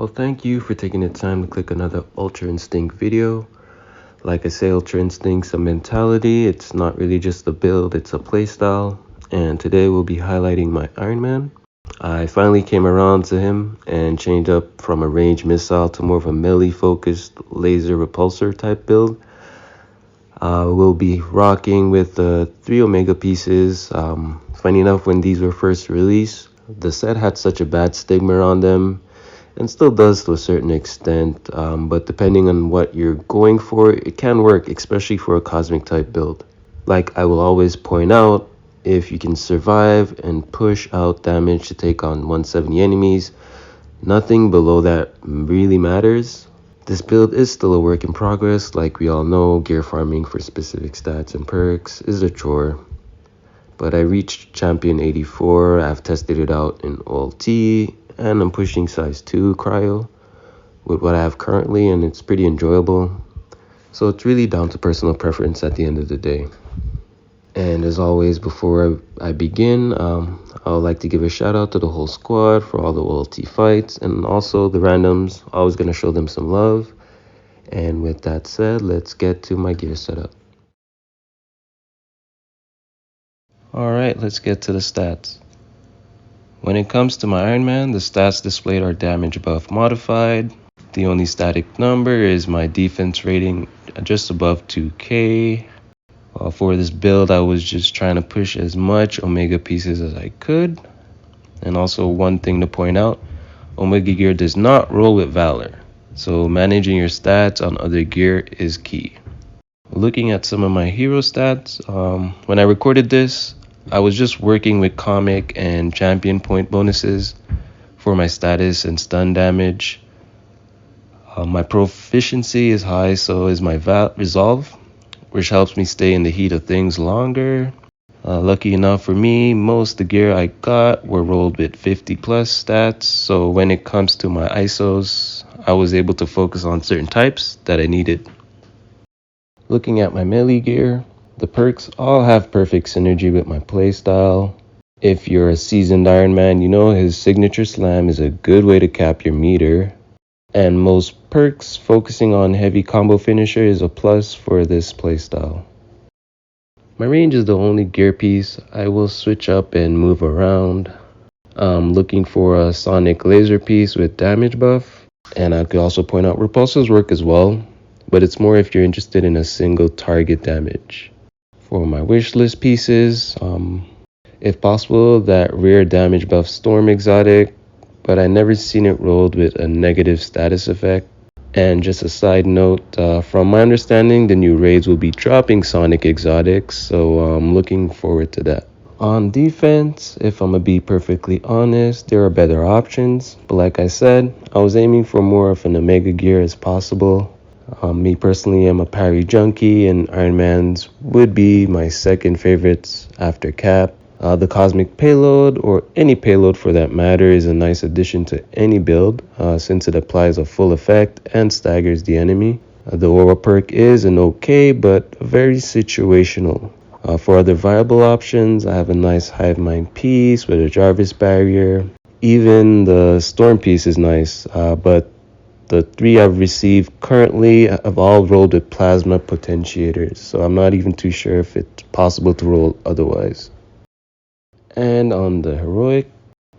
Well, thank you for taking the time to click another Ultra Instinct video. Like I say, Ultra Instinct's a mentality. It's not really just a build, it's a playstyle. And today we'll be highlighting my Iron Man. I finally came around to him and changed up from a ranged missile to more of a melee-focused laser repulsor type build. We'll be rocking with the 3 Omega pieces. Funny enough, when these were first released, the set had such a bad stigma on them, and still does to a certain extent, but depending on what you're going for, it can work, especially for a cosmic type build. Like I will always point out, if you can survive and push out damage to take on 170 enemies, nothing below that really matters. This build is still a work in progress. Like we all know, gear farming for specific stats and perks is a chore. But I reached champion 84, I've tested it out in OLT, and I'm pushing size 2 cryo with what I have currently, and it's pretty enjoyable. So it's really down to personal preference at the end of the day. And as always, before I begin, I would like to give a shout out to the whole squad for all the OLT fights, and also the randoms. Always going to show them some love. And with that said, let's get to my gear setup. Alright, let's get to the stats. When it comes to my Iron Man, the stats displayed are damage buff modified. The only static number is my defense rating, just above 2k. For this build, I was just trying to push as much Omega pieces as I could. And also one thing to point out, Omega gear does not roll with Valor, so managing your stats on other gear is key. Looking at some of my hero stats, when I recorded this, I was just working with comic and champion point bonuses for my status and stun damage. My proficiency is high, so is my resolve, which helps me stay in the heat of things longer. Lucky enough for me, most of the gear I got were rolled with 50 plus stats, so when it comes to my ISOs, I was able to focus on certain types that I needed. Looking at my melee gear, the perks all have perfect synergy with my playstyle. If you're a seasoned Iron Man, you know his signature slam is a good way to cap your meter. And most perks focusing on heavy combo finisher is a plus for this playstyle. My range is the only gear piece. I will switch up and move around. I'm looking for a sonic laser piece with damage buff. And I could also point out repulsors work as well, but it's more if you're interested in a single target damage. For my wish list pieces, if possible, that rare damage buff storm exotic, but I never seen it rolled with a negative status effect. And just a side note, from my understanding, the new raids will be dropping sonic exotics, so I'm looking forward to that. On defense, if I'm gonna be perfectly honest, there are better options, but like I said, I was aiming for more of an Omega gear as possible. Me personally, I'm a parry junkie, and Iron Man's would be my second favorites after Cap. The cosmic payload, or any payload for that matter, is a nice addition to any build since it applies a full effect and staggers the enemy. The aura perk is an okay but very situational. For other viable options, I have a nice hive mind piece with a Jarvis barrier. Even the storm piece is nice, but the 3 I've received currently have all rolled with plasma potentiators, so I'm not even too sure if it's possible to roll otherwise. And on the heroic,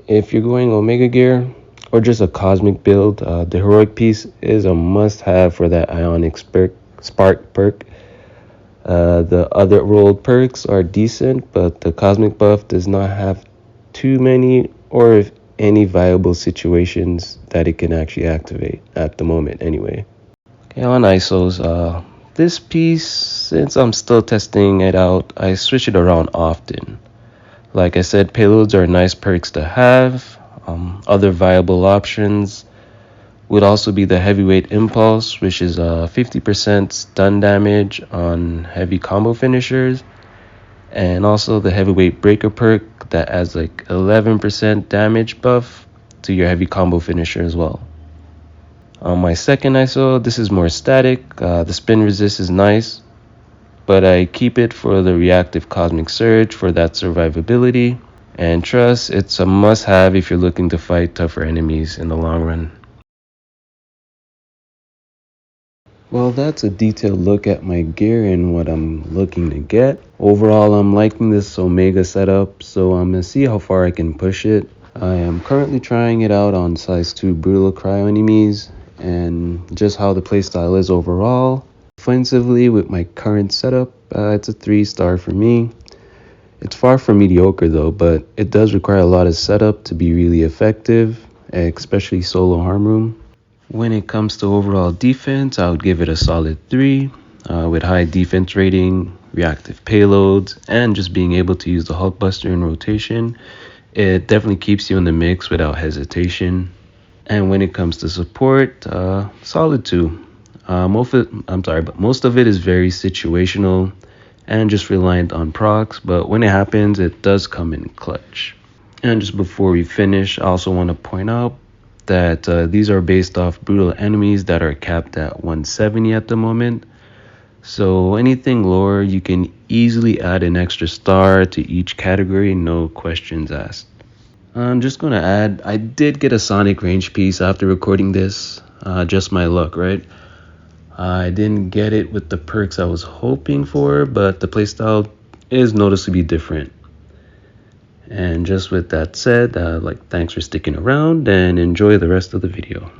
if you're going Omega gear or just a cosmic build, the heroic piece is a must-have for that ionic spark perk. The other rolled perks are decent, but the cosmic buff does not have too many or if any viable situations that it can actually activate at the moment anyway. Okay, on ISOs, this piece, since I'm still testing it out, I switch it around often. Like I said, payloads are nice perks to have. Other viable options would also be the heavyweight impulse, which is 50% stun damage on heavy combo finishers, and also the heavyweight breaker perk that adds like 11% damage buff to your heavy combo finisher as well. On my second ISO, this is more static. The spin resist is nice, but I keep it for the reactive cosmic surge for that survivability. And trust, it's a must-have if you're looking to fight tougher enemies in the long run. Well, that's a detailed look at my gear and what I'm looking to get. Overall, I'm liking this Omega setup, so I'm gonna see how far I can push it. I am currently trying it out on size 2 brutal cryo enemies and just how the playstyle is overall. Offensively, with my current setup, it's a 3-star for me. It's far from mediocre though, but it does require a lot of setup to be really effective, especially solo harm room. When it comes to overall defense, I would give it a solid 3, with high defense rating, reactive payloads, and just being able to use the HulkBuster in rotation. It definitely keeps you in the mix without hesitation. And when it comes to support, solid 2. Most of it is very situational and just reliant on procs, but when it happens, it does come in clutch. And just before we finish, I also want to point out that these are based off brutal enemies that are capped at 170 at the moment. So anything lower, you can easily add an extra star to each category, no questions asked. I'm just gonna add, I did get a Sonic range piece after recording this, just my luck, right? I didn't get it with the perks I was hoping for, but the playstyle is noticeably different. And just with that said, thanks for sticking around and enjoy the rest of the video.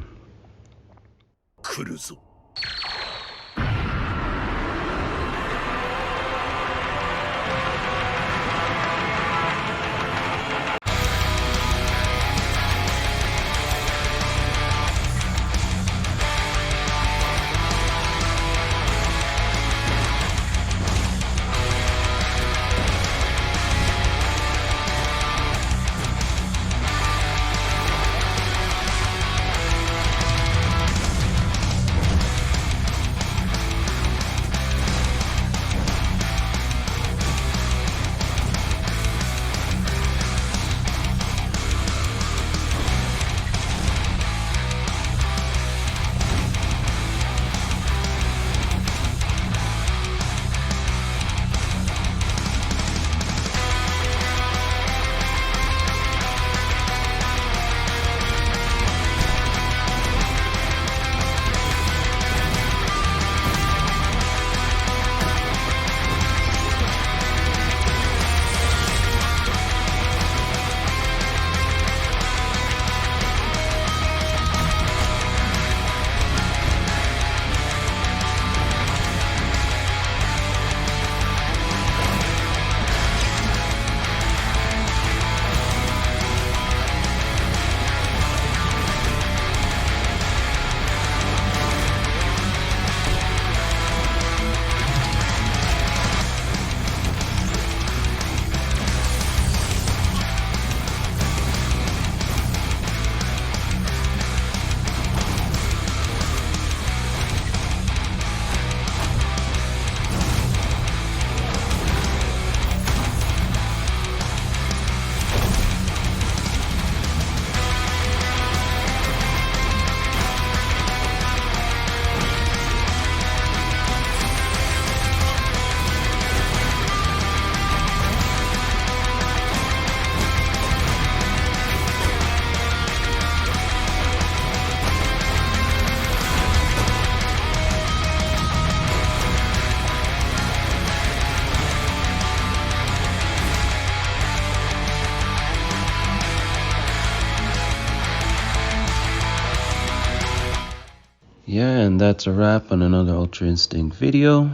Yeah, and that's a wrap on another Ultra Instinct video.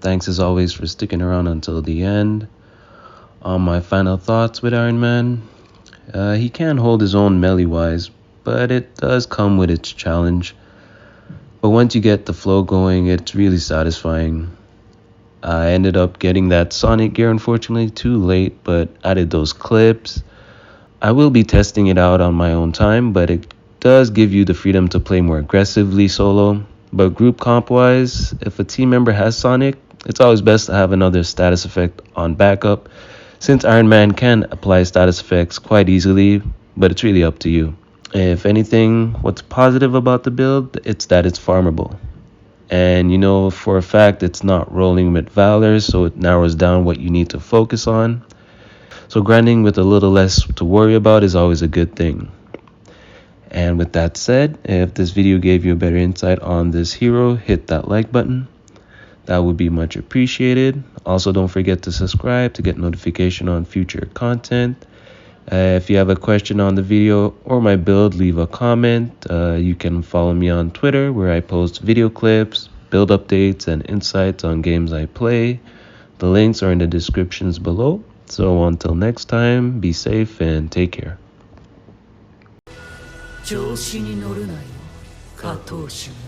Thanks as always for sticking around until the end. On my final thoughts with Iron Man, he can hold his own melee-wise, but it does come with its challenge. But once you get the flow going, it's really satisfying. I ended up getting that Sonic gear unfortunately too late, but added those clips. I will be testing it out on my own time, but it does give you the freedom to play more aggressively solo. But group comp wise, if a team member has Sonic, it's always best to have another status effect on backup, since Iron Man can apply status effects quite easily, but it's really up to you. If anything, what's positive about the build, it's that it's farmable. And you know for a fact it's not rolling with Valor, so it narrows down what you need to focus on. So grinding with a little less to worry about is always a good thing. And with that said, if this video gave you a better insight on this hero, hit that like button. That would be much appreciated. Also, don't forget to subscribe to get notification on future content. If you have a question on the video or my build, leave a comment. You can follow me on Twitter, where I post video clips, build updates, and insights on games I play. The links are in the descriptions below. So until next time, be safe and take care. 調子に乗るなよ、加藤俊。